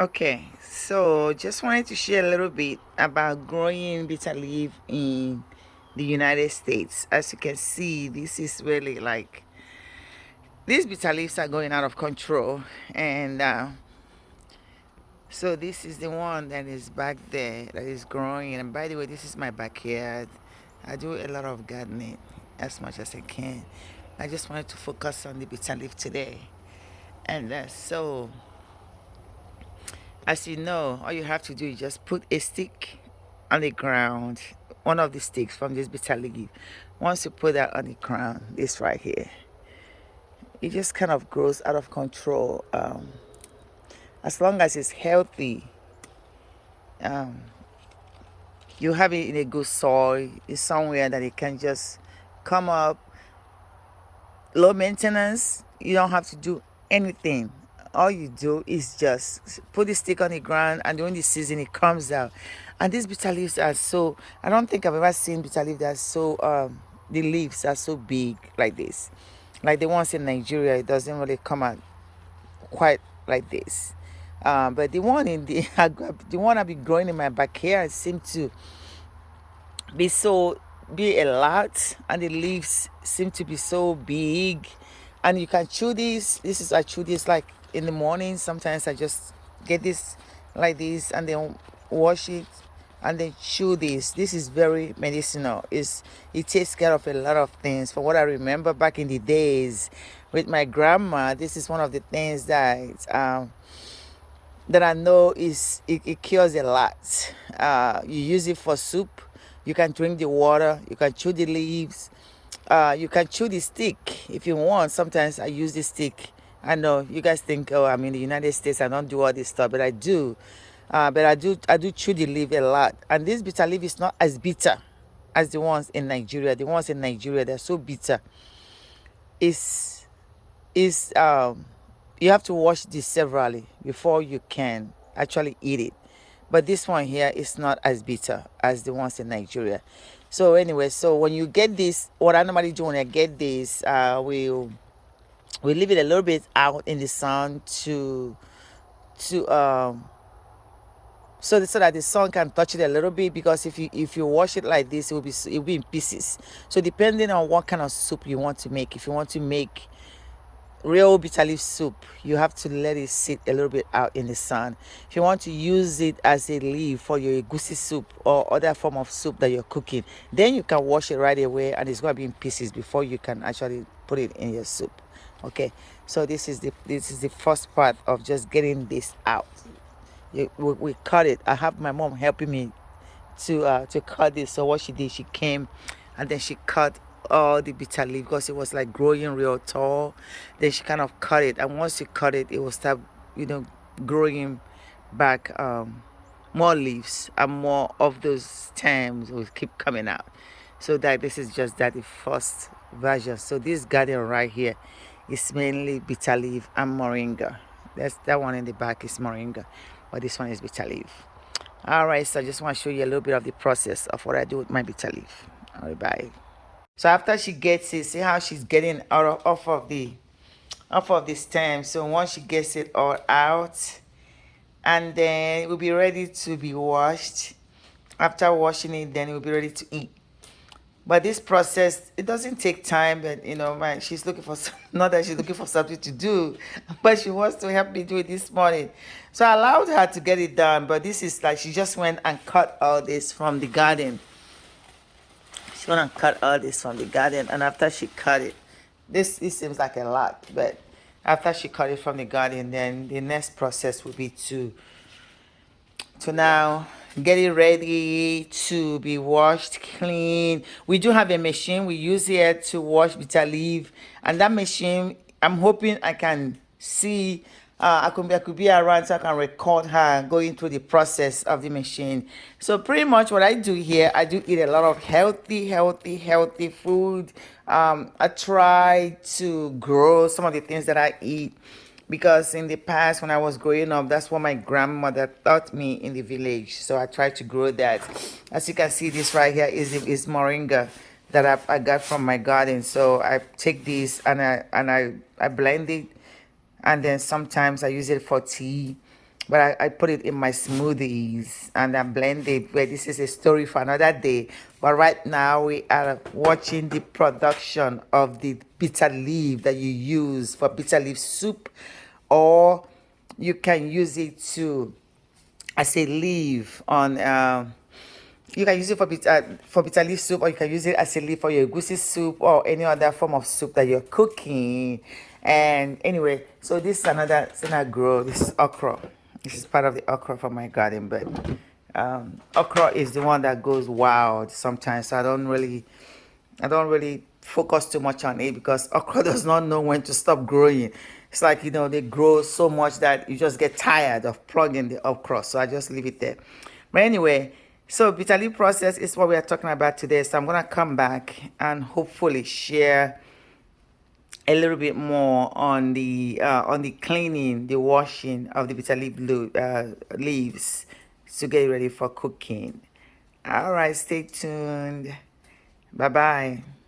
Okay, so just wanted to share a little bit about growing bitter leaf in the United States. As you can see, this is really like these bitter leaves are going out of control, and so this is the one that is back there that is growing. And by the way, this is my backyard. I do a lot of gardening as much as I can. I just wanted to focus on the bitter leaf today, and so as you know, all you have to do is just put a stick on the ground, one of the sticks from this bitter leaf. Once you put that on the ground, this right here, it just kind of grows out of control. As long as it's healthy, um, you have it in a good soil, it's somewhere that it can just come up, low maintenance. You don't have to do anything. All you do is just put the stick on the ground, and during the season it comes out. And these bitter leaves are so, I don't think I've ever seen bitter leaf that are so the leaves are so big like this. Like the ones in Nigeria, it doesn't really come out quite like this. But the one in the one I've been growing in my backyard seem to be so be a lot, and the leaves seem to be so big, and you can chew this is I chew this like in the morning. Sometimes I just get this like this and then wash it and then chew this is very medicinal. It takes care of a lot of things. From what I remember back in the days with my grandma, this is one of the things that I know it cures a lot. You use it for soup. You can drink the water. You can chew the leaves. You can chew the stick if you want. Sometimes I use the stick. I know you guys think, oh, I'm in the United States, I don't do all this stuff, but I do. But I do chew the leaf a lot. And this bitter leaf is not as bitter as the ones in Nigeria. The ones in Nigeria, they're so bitter. It's is You have to wash this severally before you can actually eat it. But this one here is not as bitter as the ones in Nigeria. So anyway, so when you get this, what I normally do when I get this, we leave it a little bit out in the sun to so that the sun can touch it a little bit, because if you wash it like this, it will be in pieces. So depending on what kind of soup you want to make, if you want to make real bitter leaf soup, you have to let it sit a little bit out in the sun. If you want to use it as a leaf for your juicie soup or other form of soup that you're cooking, then you can wash it right away, and it's going to be in pieces before you can actually put it in your soup. Okay, so this is the first part of just getting this out. We cut it. I have my mom helping me to cut this. So what she did, she came and then she cut all the bitter leaf because it was like growing real tall. Then she kind of cut it, and once you cut it, it will start, growing back, more leaves, and more of those stems will keep coming out. So that this is just that the first version. So this garden right here is mainly bitter leaf and moringa. That's that one in the back is moringa, but this one is bitter leaf. All right, so I just want to show you a little bit of the process of what I do with my bitter leaf. All right, bye. So after she gets it, see how she's getting off of the stem. So once she gets it all out, and then it will be ready to be washed. After washing it, then it will be ready to eat. But this process, it doesn't take time. But man, she's looking for not that she's looking for something to do, but she wants to help me do it this morning. So I allowed her to get it done. But this is like she just went and cut all this from the garden. She went and cut all this from the garden, and after she cut it, this it seems like a lot, but after she cut it from the garden, then the next process would be to now get it ready to be washed clean. We do have a machine we use here to wash bitter leaf, and that machine, I'm hoping I can see, I could be around so I can record her going through the process of the machine. So pretty much what I do here, I do eat a lot of healthy food. I try to grow some of the things that I eat, because in the past when I was growing up, that's what my grandmother taught me in the village. So I try to grow that. As you can see, this right here is moringa that I got from my garden. So I take this and I blend it, and then sometimes I use it for tea. but I put it in my smoothies and I blend it. But this is a story for another day. But right now we are watching the production of the bitter leaf that you use for bitter leaf soup, or you can use it to as a leaf on you can use it for bitter leaf soup, or you can use it as a leaf for your juicie soup or any other form of soup that you're cooking. And anyway, so this is another thing I grow. This is okra. This is part of the okra from my garden, but okra is the one that goes wild sometimes. So I don't really focus too much on it because okra does not know when to stop growing. It's like, they grow so much that you just get tired of plugging the okra. So I just leave it there. But anyway, so bitter leaf process is what we are talking about today. So I'm gonna come back and hopefully share a little bit more on the cleaning, the washing of the bitter leaf leaves to get ready for cooking. All right, stay tuned. Bye bye.